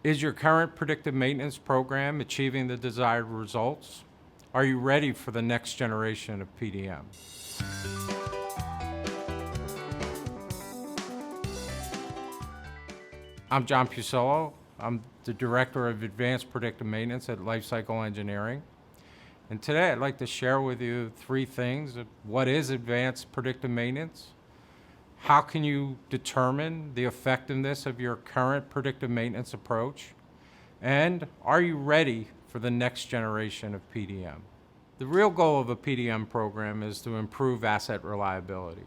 Is your current predictive maintenance program achieving the desired results? Are you ready for the next generation of PDM? I'm John Pucillo. I'm the Director of Advanced Predictive Maintenance at Lifecycle Engineering. And today I'd like to share with you three things. What is advanced predictive maintenance? How can you determine the effectiveness of your current predictive maintenance approach? And are you ready for the next generation of PDM? The real goal of a PDM program is to improve asset reliability.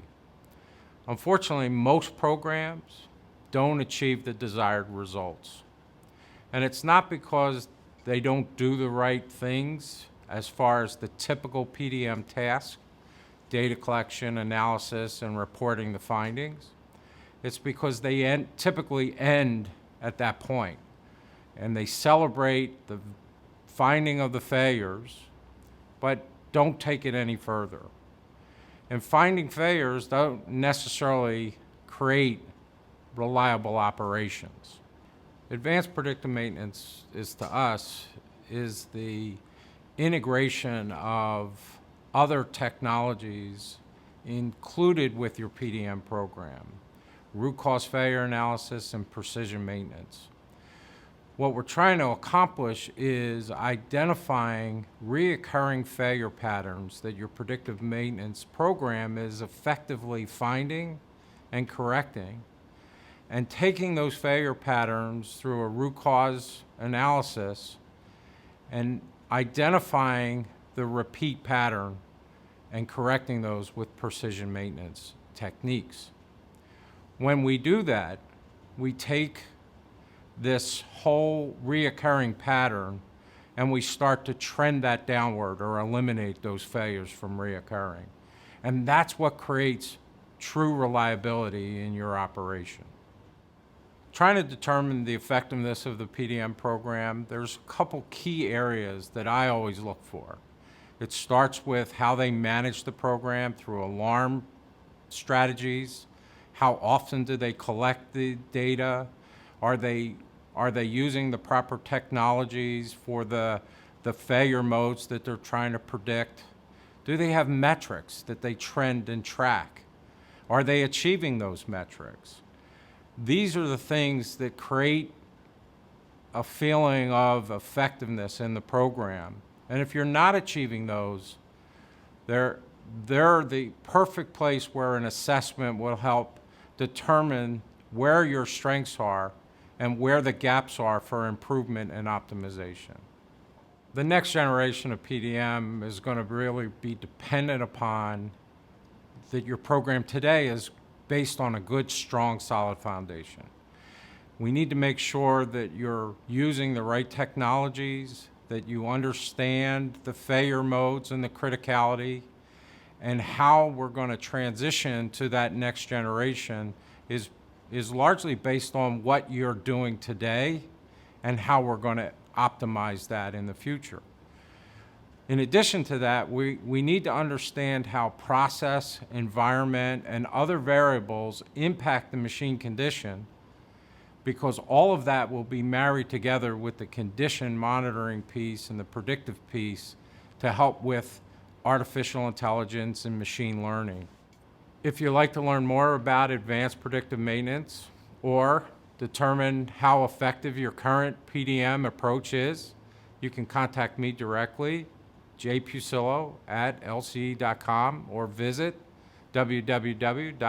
Unfortunately, most programs don't achieve the desired results. And it's not because they don't do the right things as far as the typical PDM task, data collection, analysis, and reporting the findings. It's because they typically end at that point, and they celebrate the finding of the failures, but don't take it any further. And finding failures don't necessarily create reliable operations. Advanced predictive maintenance is, to us, is the integration of other technologies included with your PDM program, root cause failure analysis and precision maintenance. What we're trying to accomplish is identifying reoccurring failure patterns that your predictive maintenance program is effectively finding and correcting, and taking those failure patterns through a root cause analysis and identifying the repeat pattern and correcting those with precision maintenance techniques. When we do that, we take this whole reoccurring pattern and we start to trend that downward or eliminate those failures from reoccurring. And that's what creates true reliability in your operation. Trying to determine the effectiveness of the PDM program, there's a couple key areas that I always look for. It starts with how they manage the program through alarm strategies. How often do they collect the data? Are they using the proper technologies for the failure modes that they're trying to predict? Do they have metrics that they trend and track? Are they achieving those metrics? These are the things that create a feeling of effectiveness in the program. And if you're not achieving those, they're the perfect place where an assessment will help determine where your strengths are and where the gaps are for improvement and optimization. The next generation of PDM is going to really be dependent upon that your program today is based on a good, strong, solid foundation. We need to make sure that you're using the right technologies, that you understand the failure modes and the criticality, and how we're going to transition to that next generation is largely based on what you're doing today and how we're going to optimize that in the future. In addition to that, we need to understand how process, environment, and other variables impact the machine condition, because all of that will be married together with the condition monitoring piece and the predictive piece to help with artificial intelligence and machine learning. If you'd like to learn more about advanced predictive maintenance or determine how effective your current PDM approach is, you can contact me directly, jpucillo@lce.com, or visit www.lce.com.